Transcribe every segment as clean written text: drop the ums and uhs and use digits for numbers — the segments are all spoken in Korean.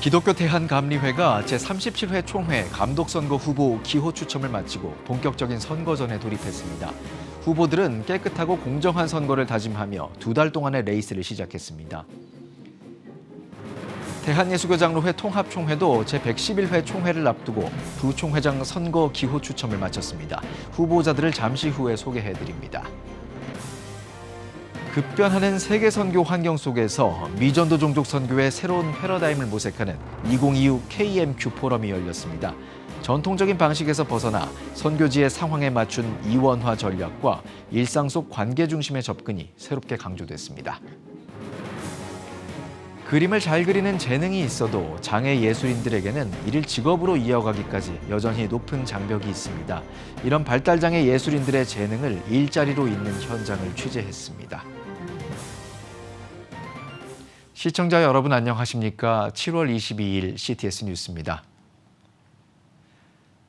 기독교 대한감리회가 제37회 총회 감독선거 후보 기호 추첨을 마치고 본격적인 선거전에 돌입했습니다. 후보들은 깨끗하고 공정한 선거를 다짐하며 2달 동안의 레이스를 시작했습니다. 대한예수교장로회 통합총회도 제111회 총회를 앞두고 부총회장 선거 기호 추첨을 마쳤습니다. 후보자들을 잠시 후에 소개해드립니다. 급변하는 세계 선교 환경 속에서 미전도 종족 선교의 새로운 패러다임을 모색하는 2025 KMQ 포럼이 열렸습니다. 전통적인 방식에서 벗어나 선교지의 상황에 맞춘 이원화 전략과 일상 속 관계 중심의 접근이 새롭게 강조됐습니다. 그림을 잘 그리는 재능이 있어도 장애 예술인들에게는 이를 직업으로 이어가기까지 여전히 높은 장벽이 있습니다. 이런 발달장애 예술인들의 재능을 일자리로 잇는 현장을 취재했습니다. 시청자 여러분 안녕하십니까? 7월 22일 CTS 뉴스입니다.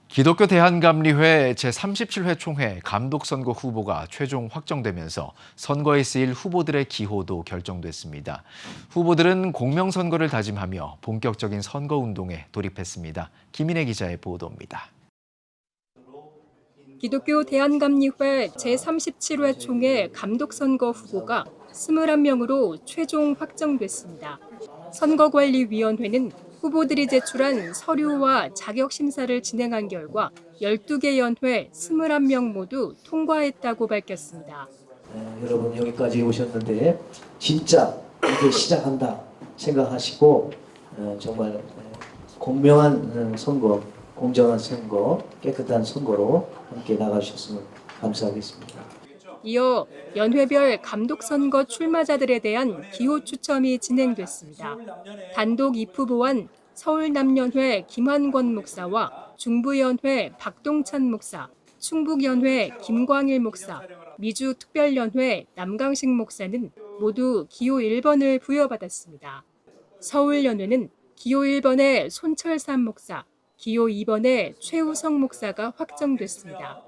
기독교 대한감리회 제37회 총회 감독선거 후보가 최종 확정되면서 선거에 쓰일 후보들의 기호도 결정됐습니다. 후보들은 공명선거를 다짐하며 본격적인 선거운동에 돌입했습니다. 김인혜 기자의 보도입니다. 기독교 대한감리회 제37회 총회 감독선거 후보가 21명으로 최종 확정됐습니다. 선거관리위원회는 후보들이 제출한 서류와 자격심사를 진행한 결과 12개 연회 21명 모두 통과했다고 밝혔습니다. 여러분 여기까지 오셨는데 진짜 이제 시작한다 생각하시고 정말 공명한 선거, 공정한 선거, 깨끗한 선거로 함께 나가주셨으면 감사하겠습니다. 이어 연회별 감독선거 출마자들에 대한 기호 추첨이 진행됐습니다. 단독 입후보한 서울남연회 김환권 목사와 중부연회 박동찬 목사, 충북연회 김광일 목사, 미주특별연회 남강식 목사는 모두 기호 1번을 부여받았습니다. 서울연회는 기호 1번의 손철삼 목사, 기호 2번의 최우성 목사가 확정됐습니다.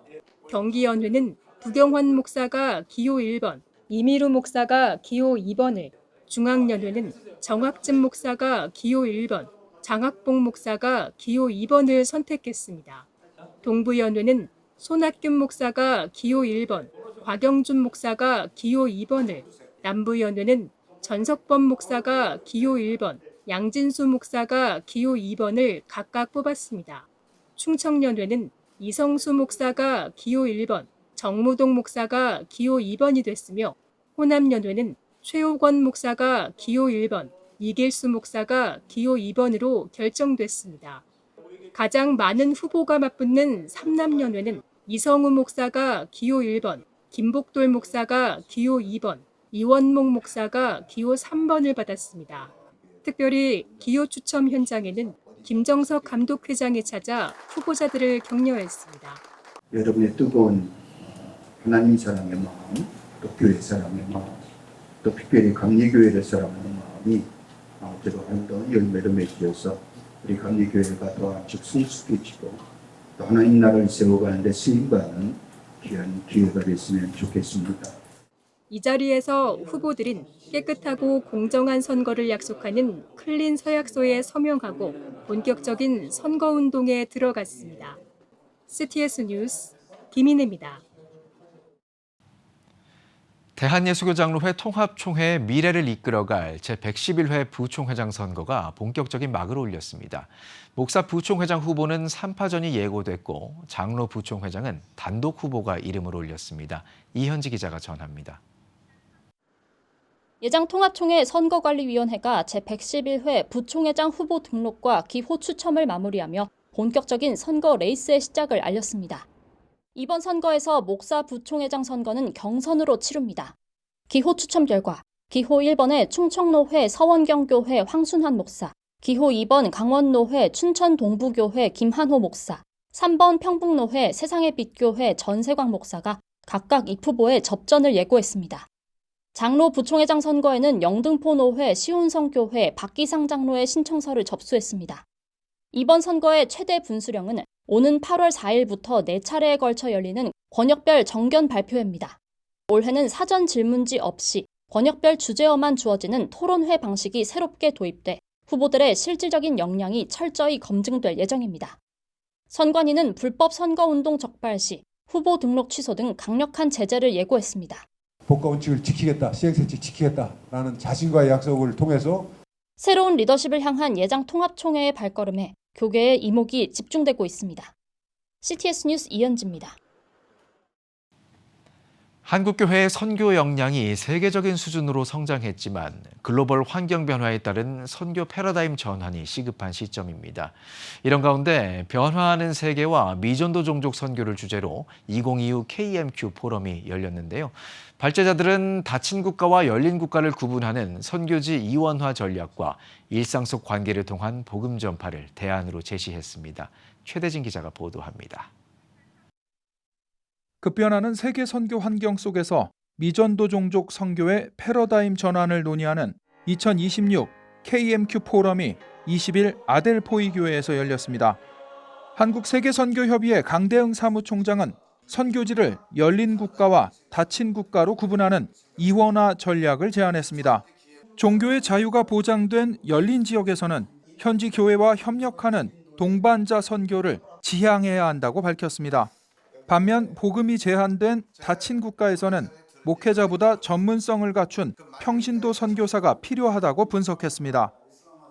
경기연회는 부경환 목사가 기호 1번, 이미루 목사가 기호 2번을, 중앙연회는 정학진 목사가 기호 1번, 장학봉 목사가 기호 2번을 선택했습니다. 동부연회는 손학균 목사가 기호 1번, 곽영준 목사가 기호 2번을, 남부연회는 전석범 목사가 기호 1번, 양진수 목사가 기호 2번을 각각 뽑았습니다. 충청연회는 이성수 목사가 기호 1번, 정무동 목사가 기호 2번이 됐으며 호남연회는 최호권 목사가 기호 1번, 이길수 목사가 기호 2번으로 결정됐습니다. 가장 많은 후보가 맞붙는 삼남연회는 이성우 목사가 기호 1번, 김복돌 목사가 기호 2번, 이원목 목사가 기호 3번을 받았습니다. 특별히 기호 추첨 현장에는 김정석 감독회장이 찾아 후보자들을 격려했습니다. 여러분의 뜨거운 하나님 사랑의 마음, 또 교회 사랑의 마음, 또 특별히 감리교회를 사랑하는 마음이 아무쪼록 아름다운 열매를 맺어서 우리 감리교회가 더 아주 성숙해지고 또 하나님 나라를 세워가는 데 쓰임받는 귀한 기회가 됐으면 좋겠습니다. 이 자리에서 후보들은 깨끗하고 공정한 선거를 약속하는 클린 서약서에 서명하고 본격적인 선거운동에 들어갔습니다. CTS 뉴스 김인혜입니다. 대한예수교장로회 통합총회의 미래를 이끌어갈 제111회 부총회장 선거가 본격적인 막을 올렸습니다. 목사 부총회장 후보는 3파전이 예고됐고 장로 부총회장은 단독 후보가 이름을 올렸습니다. 이현지 기자가 전합니다. 예장통합총회 선거관리위원회가 제111회 부총회장 후보 등록과 기호 추첨을 마무리하며 본격적인 선거 레이스의 시작을 알렸습니다. 이번 선거에서 목사 부총회장 선거는 경선으로 치룹니다. 기호 추첨 결과 기호 1번의 충청노회 서원경교회 황순환 목사, 기호 2번 강원노회 춘천동부교회 김한호 목사, 3번 평북노회 세상의 빛교회 전세광 목사가 각각 입후보에 접전을 예고했습니다. 장로 부총회장 선거에는 영등포노회 시온성교회 박기상 장로의 신청서를 접수했습니다. 이번 선거의 최대 분수령은 오는 8월 4일부터 4차례에 걸쳐 열리는 권역별 정견 발표회입니다. 올해는 사전 질문지 없이 권역별 주제어만 주어지는 토론회 방식이 새롭게 도입돼 후보들의 실질적인 역량이 철저히 검증될 예정입니다. 선관위는 불법 선거운동 적발 시 후보 등록 취소 등 강력한 제재를 예고했습니다. 법과 원칙을 지키겠다, 시행착지 지키겠다라는 자신과의 약속을 통해서 새로운 리더십을 향한 예장 통합총회의 발걸음에 교계의 이목이 집중되고 있습니다. CTS 뉴스 이현지입니다. 한국교회의 선교 역량이 세계적인 수준으로 성장했지만 글로벌 환경 변화에 따른 선교 패러다임 전환이 시급한 시점입니다. 이런 가운데 변화하는 세계와 미전도 종족 선교를 주제로 2025 KMQ 포럼이 열렸는데요. 발제자들은 닫힌 국가와 열린 국가를 구분하는 선교지 이원화 전략과 일상 속 관계를 통한 복음 전파를 대안으로 제시했습니다. 최대진 기자가 보도합니다. 급변하는 세계 선교 환경 속에서 미전도 종족 선교의 패러다임 전환을 논의하는 2026 KMQ 포럼이 20일 아델포이 교회에서 열렸습니다. 한국세계선교협의회 강대응 사무총장은 선교지를 열린 국가와 닫힌 국가로 구분하는 이원화 전략을 제안했습니다. 종교의 자유가 보장된 열린 지역에서는 현지 교회와 협력하는 동반자 선교를 지향해야 한다고 밝혔습니다. 반면 복음이 제한된 닫힌 국가에서는 목회자보다 전문성을 갖춘 평신도 선교사가 필요하다고 분석했습니다.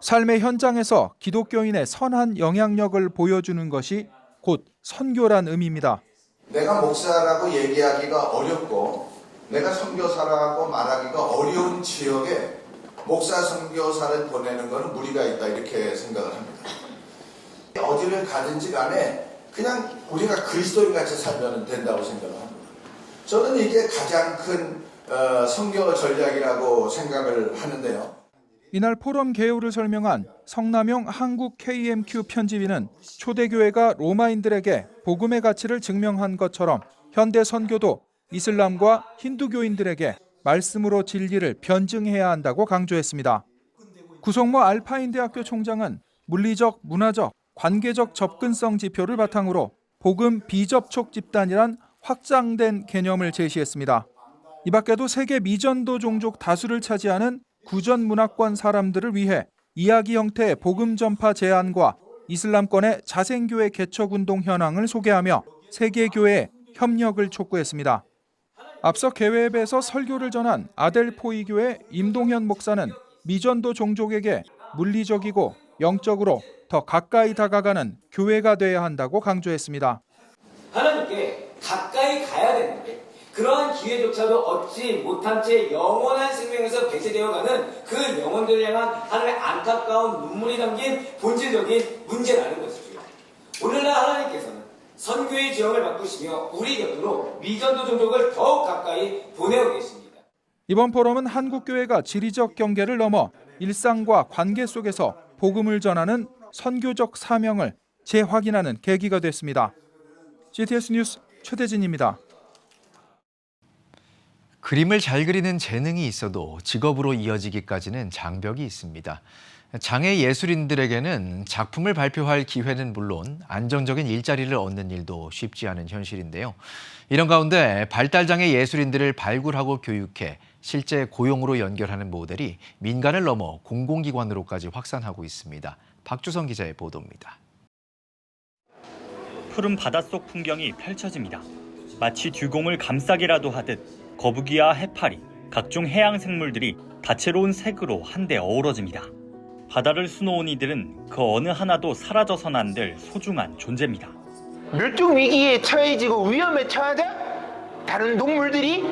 삶의 현장에서 기독교인의 선한 영향력을 보여주는 것이 곧 선교란 의미입니다. 내가 목사라고 얘기하기가 어렵고 내가 선교사라고 말하기가 어려운 지역에 목사 선교사를 보내는 것은 무리가 있다 이렇게 생각을 합니다. 어디를 가든지 간에 그냥 우리가 그리스도인같이 살면 된다고 생각을 합니다. 저는 이게 가장 큰 선교 전략이라고 생각을 하는데요. 이날 포럼 개요를 설명한 성남용 한국 KMQ 편집인은 초대교회가 로마인들에게 복음의 가치를 증명한 것처럼 현대 선교도 이슬람과 힌두교인들에게 말씀으로 진리를 변증해야 한다고 강조했습니다. 구성모 알파인대학교 총장은 물리적, 문화적, 관계적 접근성 지표를 바탕으로 복음 비접촉 집단이란 확장된 개념을 제시했습니다. 이 밖에도 세계 미전도 종족 다수를 차지하는 구전 문화권 사람들을 위해 이야기 형태의 복음 전파 제안과 이슬람권의 자생교회 개척운동 현황을 소개하며 세계교회의 협력을 촉구했습니다. 앞서 개회에서 설교를 전한 아델포이 교회 임동현 목사는 미전도 종족에게 물리적이고 영적으로 더 가까이 다가가는 교회가 돼야 한다고 강조했습니다. 하나님께 가까이 가야 되는데 그러한 기회조차도 얻지 못한 채 영원한 생명에서 배제되어가는 그 영혼들을 향한 하나님의 안타까운 눈물이 담긴 본질적인 문제라는 것이죠. 오늘날 하나님께서는 선교의 지형을 바꾸시며 우리 곁으로 미전도 종족을 더욱 가까이 보내고 계십니다. 이번 포럼은 한국교회가 지리적 경계를 넘어 일상과 관계 속에서 복음을 전하는 선교적 사명을 재확인하는 계기가 됐습니다. CTS 뉴스 최대진입니다. 그림을 잘 그리는 재능이 있어도 직업으로 이어지기까지는 장벽이 있습니다. 장애 예술인들에게는 작품을 발표할 기회는 물론 안정적인 일자리를 얻는 일도 쉽지 않은 현실인데요. 이런 가운데 발달장애 예술인들을 발굴하고 교육해 실제 고용으로 연결하는 모델이 민간을 넘어 공공기관으로까지 확산하고 있습니다. 박주성 기자의 보도입니다. 푸른 바닷속 풍경이 펼쳐집니다. 마치 듀공을 감싸기라도 하듯 거북이와 해파리, 각종 해양 생물들이 다채로운 색으로 한데 어우러집니다. 바다를 수놓은 이들은 그 어느 하나도 사라져선 안 될 소중한 존재입니다. 멸종 위기에 처해지고 위험에 처하자 다른 동물들이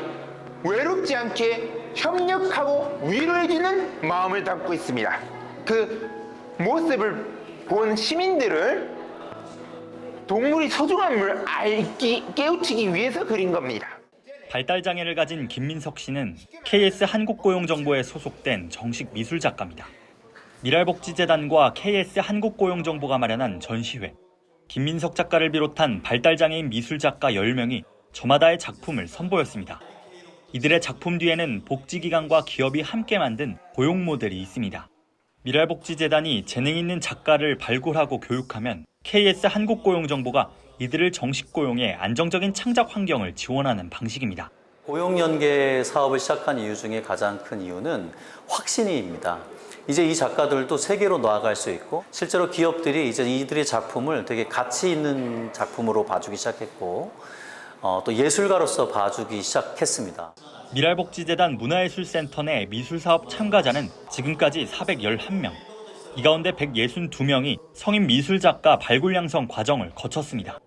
외롭지 않게 협력하고 위로해주는 마음을 담고 있습니다. 그 모습을 본 시민들을 동물이 소중함을 깨우치기 위해서 그린 겁니다. 발달장애를 가진 김민석 씨는 KS 한국고용정보에 소속된 정식 미술작가입니다. 미랄복지재단과 KS 한국고용정보가 마련한 전시회. 김민석 작가를 비롯한 발달장애인 미술작가 10명이 저마다의 작품을 선보였습니다. 이들의 작품 뒤에는 복지기관과 기업이 함께 만든 고용 모델이 있습니다. 미랄복지재단이 재능 있는 작가를 발굴하고 교육하면 KS 한국고용정보가 이들을 정식 고용해 안정적인 창작 환경을 지원하는 방식입니다. 고용연계 사업을 시작한 이유 중에 가장 큰 이유는 확신입니다. 이제 이 작가들도 세계로 나아갈 수 있고 실제로 기업들이 이제 이들의 작품을 되게 가치 있는 작품으로 봐주기 시작했고 또 예술가로서 봐주기 시작했습니다. 미랄복지재단 문화예술센터 내 미술사업 참가자는 지금까지 411명. 이 가운데 162명이 성인 미술작가 발굴 양성 과정을 거쳤습니다.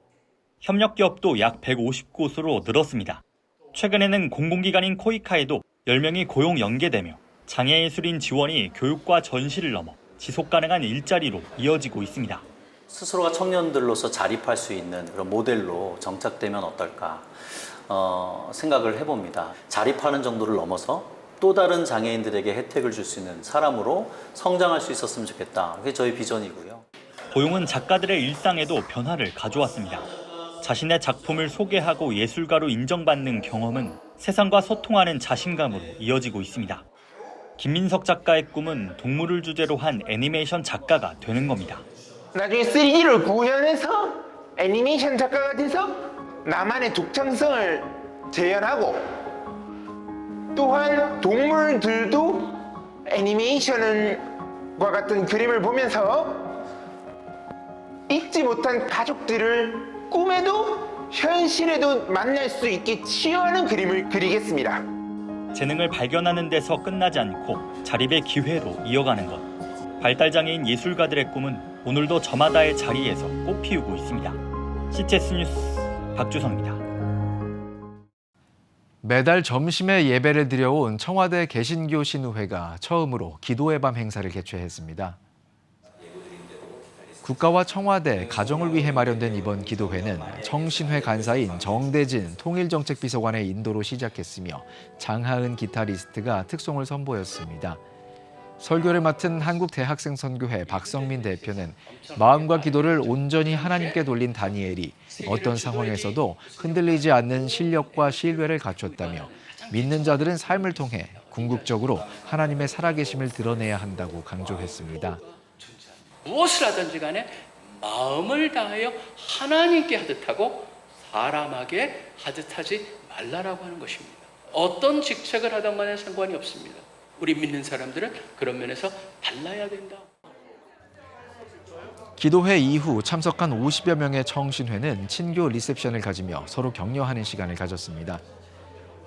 협력기업도 약 150곳으로 늘었습니다. 최근에는 공공기관인 코이카에도 10명이 고용 연계되며 장애예술인 지원이 교육과 전시를 넘어 지속가능한 일자리로 이어지고 있습니다. 스스로가 청년들로서 자립할 수 있는 그런 모델로 정착되면 어떨까 생각을 해봅니다. 자립하는 정도를 넘어서 또 다른 장애인들에게 혜택을 줄 수 있는 사람으로 성장할 수 있었으면 좋겠다. 그게 저희 비전이고요. 고용은 작가들의 일상에도 변화를 가져왔습니다. 자신의 작품을 소개하고 예술가로 인정받는 경험은 세상과 소통하는 자신감으로 이어지고 있습니다. 김민석 작가의 꿈은 동물을 주제로 한 애니메이션 작가가 되는 겁니다. 나중에 3D를 구현해서 애니메이션 작가가 돼서 나만의 독창성을 재현하고 또한 동물들도 애니메이션과 같은 그림을 보면서 잊지 못한 가족들을 꿈에도 현실에도 만날 수 있게 치유하는 그림을 그리겠습니다. 재능을 발견하는 데서 끝나지 않고 자립의 기회로 이어가는 것. 발달장애인 예술가들의 꿈은 오늘도 저마다의 자리에서 꽃피우고 있습니다. CTS 뉴스 박주성입니다. 매달 점심에 예배를 드려온 청와대 개신교 신우회가 처음으로 기도의 밤 행사를 개최했습니다. 국가와 청와대, 가정을 위해 마련된 이번 기도회는 청신회 간사인 정대진 통일정책비서관의 인도로 시작했으며 장하은 기타리스트가 특송을 선보였습니다. 설교를 맡은 한국대학생선교회 박성민 대표는 마음과 기도를 온전히 하나님께 돌린 다니엘이 어떤 상황에서도 흔들리지 않는 실력과 신뢰를 갖췄다며 믿는 자들은 삶을 통해 궁극적으로 하나님의 살아계심을 드러내야 한다고 강조했습니다. 무엇을 하든지 간에 마음을 다하여 하나님께 하듯 하고 사람에게 하듯 하지 말라라고 하는 것입니다. 어떤 직책을 하든 간에 상관이 없습니다. 우리 믿는 사람들은 그런 면에서 달라야 된다. 기도회 이후 참석한 50여 명의 청신회는 친교 리셉션을 가지며 서로 격려하는 시간을 가졌습니다.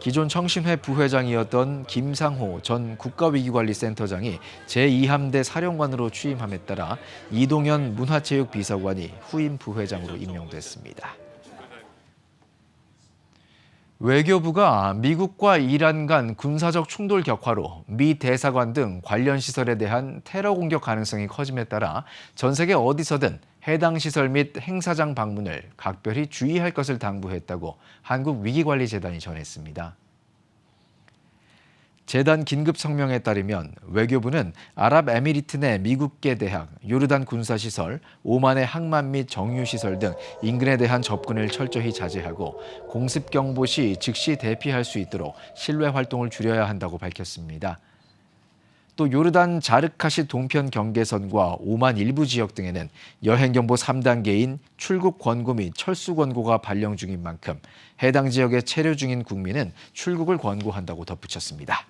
기존 청신회 부회장이었던 김상호 전 국가위기관리센터장이 제2함대 사령관으로 취임함에 따라 이동현 문화체육비서관이 후임 부회장으로 임명됐습니다. 외교부가 미국과 이란 간 군사적 충돌 격화로 미 대사관 등 관련 시설에 대한 테러 공격 가능성이 커짐에 따라 전 세계 어디서든 해당 시설 및 행사장 방문을 각별히 주의할 것을 당부했다고 한국위기관리재단이 전했습니다. 재단 긴급 성명에 따르면 외교부는 아랍에미리트 내 미국계 대학, 요르단 군사시설, 오만의 항만 및 정유시설 등 인근에 대한 접근을 철저히 자제하고 공습 경보 시 즉시 대피할 수 있도록 실외 활동을 줄여야 한다고 밝혔습니다. 또 요르단 자르카시 동편 경계선과 오만 일부 지역 등에는 여행경보 3단계인 출국 권고 및 철수 권고가 발령 중인 만큼 해당 지역에 체류 중인 국민은 출국을 권고한다고 덧붙였습니다.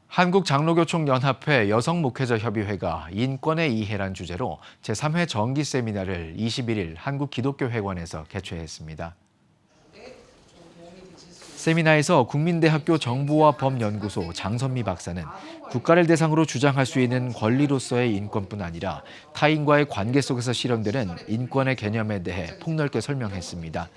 한국장로교총연합회 여성목회자협의회가 인권의 이해란 주제로 제3회 정기 세미나를 21일 한국기독교회관에서 개최했습니다. 세미나에서 국민대학교 정보와 법연구소 장선미 박사는 국가를 대상으로 주장할 수 있는 권리로서의 인권뿐 아니라 타인과의 관계 속에서 실현되는 인권의 개념에 대해 폭넓게 설명했습니다.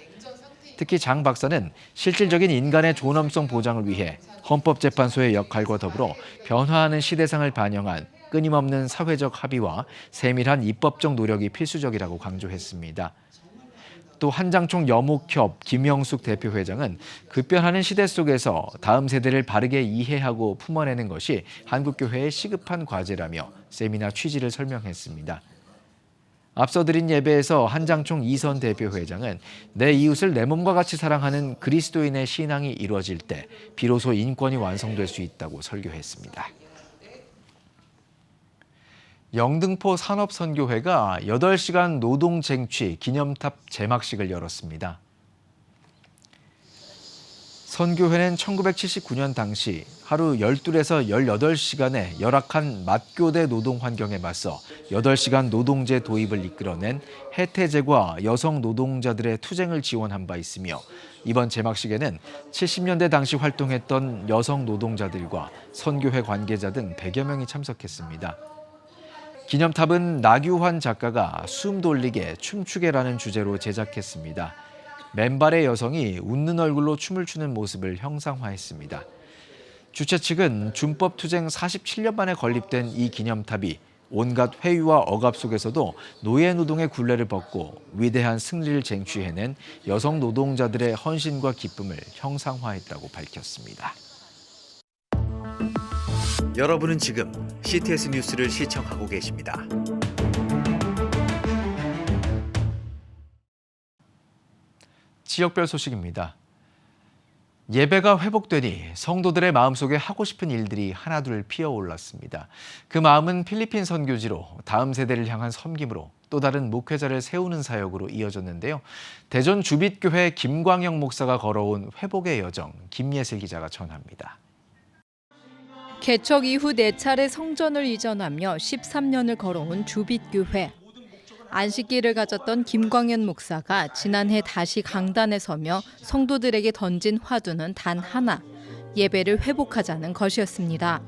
특히 장 박사는 실질적인 인간의 존엄성 보장을 위해 헌법재판소의 역할과 더불어 변화하는 시대상을 반영한 끊임없는 사회적 합의와 세밀한 입법적 노력이 필수적이라고 강조했습니다. 또 한장총 여목협 김영숙 대표회장은 급변하는 시대 속에서 다음 세대를 바르게 이해하고 품어내는 것이 한국교회의 시급한 과제라며 세미나 취지를 설명했습니다. 앞서 드린 예배에서 한장총 이선 대표회장은 내 이웃을 내 몸과 같이 사랑하는 그리스도인의 신앙이 이루어질 때 비로소 인권이 완성될 수 있다고 설교했습니다. 영등포 산업선교회가 8시간 노동 쟁취 기념탑 제막식을 열었습니다. 선교회는 1979년 당시 하루 12에서 18시간의 열악한 맞교대 노동 환경에 맞서 8시간 노동제 도입을 이끌어낸 해태제과 여성 노동자들의 투쟁을 지원한 바 있으며 이번 제막식에는 70년대 당시 활동했던 여성 노동자들과 선교회 관계자 등 100여 명이 참석했습니다. 기념탑은 나규환 작가가 숨 돌리게 춤추게라는 주제로 제작했습니다. 맨발의 여성이 웃는 얼굴로 춤을 추는 모습을 형상화했습니다. 주최 측은 준법 투쟁 47년 만에 건립된 이 기념탑이 온갖 회유와 억압 속에서도 노예 노동의 굴레를 벗고 위대한 승리를 쟁취해낸 여성 노동자들의 헌신과 기쁨을 형상화했다고 밝혔습니다. 여러분은 지금 CTS 뉴스를 시청하고 계십니다. 지역별 소식입니다. 예배가 회복되니 성도들의 마음속에 하고 싶은 일들이 하나둘 피어올랐습니다. 그 마음은 필리핀 선교지로 다음 세대를 향한 섬김으로 또 다른 목회자를 세우는 사역으로 이어졌는데요. 대전 주빛교회 김광영 목사가 걸어온 회복의 여정, 김예슬 기자가 전합니다. 개척 이후 4차례 성전을 이전하며 13년을 걸어온 주빛교회. 안식기를 가졌던 김광현 목사가 지난해 다시 강단에 서며 성도들에게 던진 화두는 단 하나, 예배를 회복하자는 것이었습니다.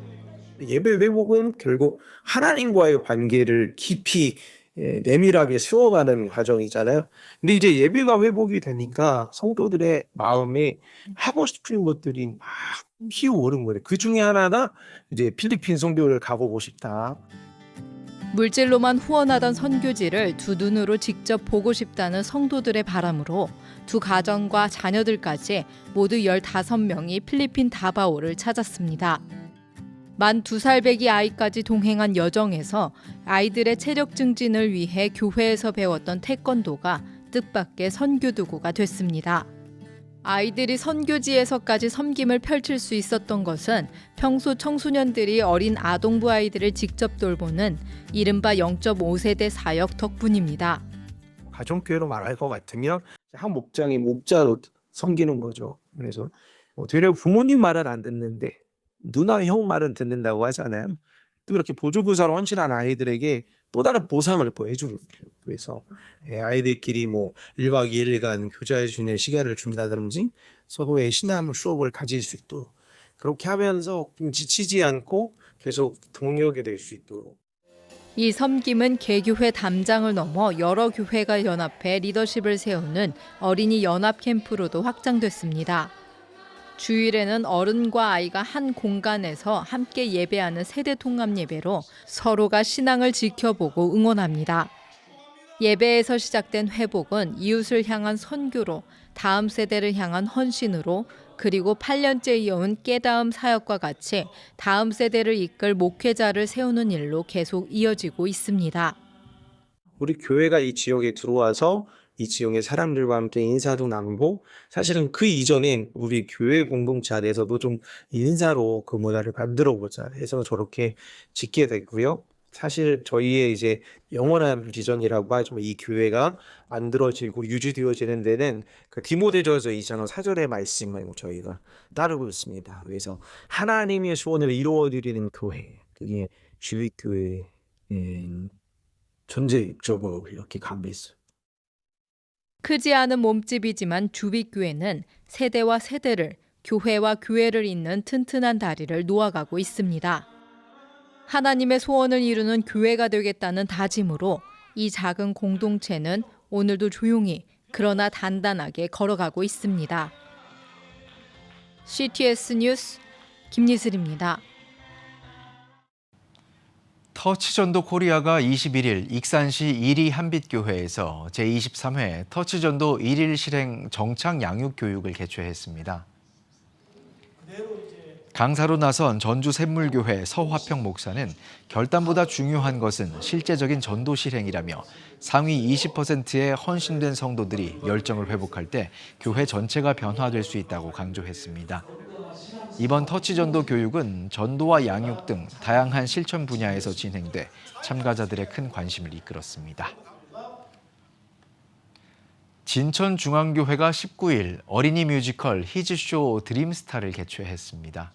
예배 회복은 결국 하나님과의 관계를 깊이 내밀하게 세워가는 과정이잖아요. 근데 이제 예배가 회복이 되니까 성도들의 마음에 하고 싶은 것들이 막 피어오른 거예요. 그 중에 하나가 이제 필리핀 선교를 가보고 싶다. 물질로만 후원하던 선교지를 두 눈으로 직접 보고 싶다는 성도들의 바람으로 두 가정과 자녀들까지 모두 15명이 필리핀 다바오를 찾았습니다. 만 2살 배기 아이까지 동행한 여정에서 아이들의 체력 증진을 위해 교회에서 배웠던 태권도가 뜻밖의 선교 도구가 됐습니다. 아이들이 선교지에서까지 섬김을 펼칠 수 있었던 것은 평소 청소년들이 어린 아동부 아이들을 직접 돌보는 이른바 0.5세대 사역 덕분입니다. 가정교회로 말할 것 같으면 한 목장이 목자로 섬기는 거죠. 그래서 되려 부모님 말은 안 듣는데 누나 형 말은 듣는다고 하잖아요. 또 이렇게 보조교사로 헌신한 아이들에게 또 다른 보상을 해주는 거예요. 그래서 아이들끼리 1박 2일간 교제해 주는 시간을 준다든지 서로의 신앙 수업을 가질 수 있도록 그렇게 하면서 지치지 않고 계속 동력이 될 수 있도록. 이 섬김은 개교회 담장을 넘어 여러 교회가 연합해 리더십을 세우는 어린이 연합 캠프로도 확장됐습니다. 주일에는 어른과 아이가 한 공간에서 함께 예배하는 세대 통합 예배로 서로가 신앙을 지켜보고 응원합니다. 예배에서 시작된 회복은 이웃을 향한 선교로, 다음 세대를 향한 헌신으로, 그리고 8년째 이어온 깨다음 사역과 같이 다음 세대를 이끌 목회자를 세우는 일로 계속 이어지고 있습니다. 우리 교회가 이 지역에 들어와서 이 지역의 사람들과 함께 인사도 나누고 사실은 그 이전엔 우리 교회 공동체 안에서도 좀 인사로 그 문화를 만들어 보자 해서 저렇게 짓게 됐고요. 사실 저희의 이제 영원한 비전이라고 하죠. 이 교회가 만들어지고 유지되어지는 데는 그 디모데전서 2장 4절의 말씀을 저희가 따르고 있습니다. 그래서 하나님의 소원을 이루어드리는 교회, 그게 주빛교회의 존재 입적으로 이렇게 감했어요. 크지 않은 몸집이지만 주빛교회는 세대와 세대를, 교회와 교회를 잇는 튼튼한 다리를 놓아가고 있습니다. 하나님의 소원을 이루는 교회가 되겠다는 다짐으로 이 작은 공동체는 오늘도 조용히 그러나 단단하게 걸어가고 있습니다. CTS 뉴스 김예슬입니다. 터치전도 코리아가 21일 익산시 이리 한빛교회에서 제23회 터치전도 1일 실행 정착 양육 교육을 개최했습니다. 강사로 나선 전주 샘물교회 서화평 목사는 결단보다 중요한 것은 실제적인 전도 실행이라며 상위 20%의 헌신된 성도들이 열정을 회복할 때 교회 전체가 변화될 수 있다고 강조했습니다. 이번 터치전도 교육은 전도와 양육 등 다양한 실천 분야에서 진행돼 참가자들의 큰 관심을 이끌었습니다. 진천중앙교회가 19일 어린이 뮤지컬 히즈쇼 드림스타를 개최했습니다.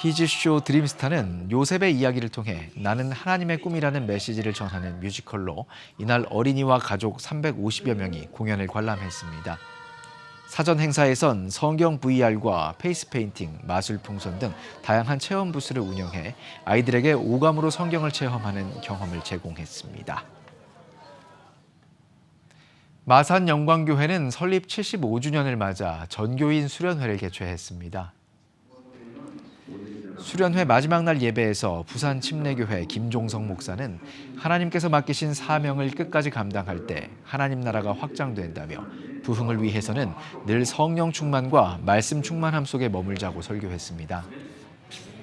히즈쇼 드림스타는 요셉의 이야기를 통해 나는 하나님의 꿈이라는 메시지를 전하는 뮤지컬로 이날 어린이와 가족 350여 명이 공연을 관람했습니다. 사전 행사에선 성경 VR과 페이스 페인팅, 마술 풍선 등 다양한 체험 부스를 운영해 아이들에게 오감으로 성경을 체험하는 경험을 제공했습니다. 마산 영광교회는 설립 75주년을 맞아 전교인 수련회를 개최했습니다. 수련회 마지막 날 예배에서 부산 침례교회 김종성 목사는 하나님께서 맡기신 사명을 끝까지 감당할 때 하나님 나라가 확장된다며 부흥을 위해서는 늘 성령 충만과 말씀 충만함 속에 머물자고 설교했습니다.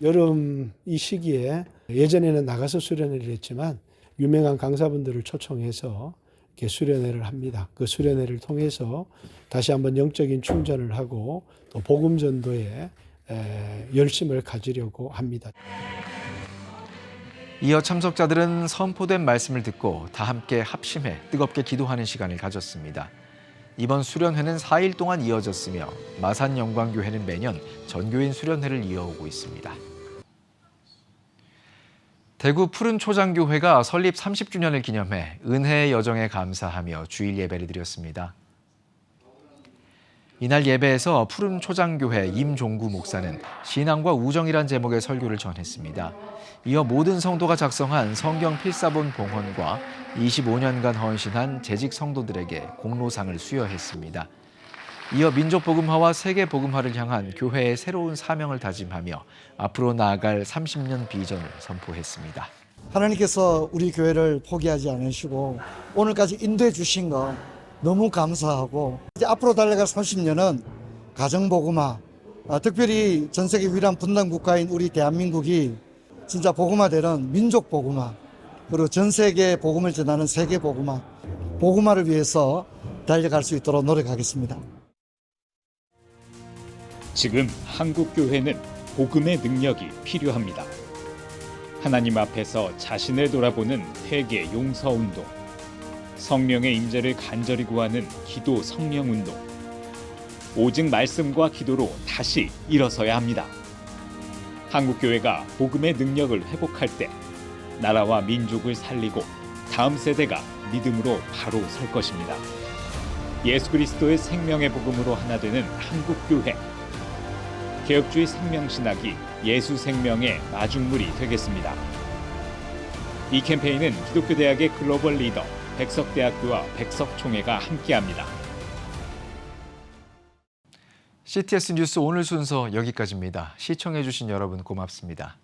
여름 이 시기에 예전에는 나가서 수련회를 했지만 유명한 강사분들을 초청해서 이렇게 수련회를 합니다. 그 수련회를 통해서 다시 한번 영적인 충전을 하고 또 복음 전도에 열심을 가지려고 합니다. 이어 참석자들은 선포된 말씀을 듣고 다 함께 합심해 뜨겁게 기도하는 시간을 가졌습니다. 이번 수련회는 4일 동안 이어졌으며 마산 영광교회는 매년 전교인 수련회를 이어오고 있습니다. 대구 푸른초장교회가 설립 30주년을 기념해 은혜의 여정에 감사하며 주일 예배를 드렸습니다. 이날 예배에서 푸른초장교회 임종구 목사는 신앙과 우정이란 제목의 설교를 전했습니다. 이어 모든 성도가 작성한 성경 필사본 봉헌과 25년간 헌신한 재직 성도들에게 공로상을 수여했습니다. 이어 민족복음화와 세계복음화를 향한 교회의 새로운 사명을 다짐하며 앞으로 나아갈 30년 비전을 선포했습니다. 하나님께서 우리 교회를 포기하지 않으시고 오늘까지 인도해 주신 거 너무 감사하고 이제 앞으로 달려갈 30년은 가정복음화, 특별히 전 세계 유일한 분단 국가인 우리 대한민국이 진짜 복음화되는 민족복음화, 그리고 전 세계 복음을 전하는 세계복음화, 복음화를 위해서 달려갈 수 있도록 노력하겠습니다. 지금 한국교회는 복음의 능력이 필요합니다. 하나님 앞에서 자신을 돌아보는 회개 용서운동, 성령의 임재를 간절히 구하는 기도 성령운동, 오직 말씀과 기도로 다시 일어서야 합니다. 한국교회가 복음의 능력을 회복할 때 나라와 민족을 살리고 다음 세대가 믿음으로 바로 설 것입니다. 예수 그리스도의 생명의 복음으로 하나 되는 한국교회. 개혁주의 생명신학이 예수 생명의 마중물이 되겠습니다. 이 캠페인은 기독교대학의 글로벌 리더 백석대학교와 백석총회가 함께합니다. CTS 뉴스 오늘 순서 여기까지입니다. 시청해주신 여러분 고맙습니다.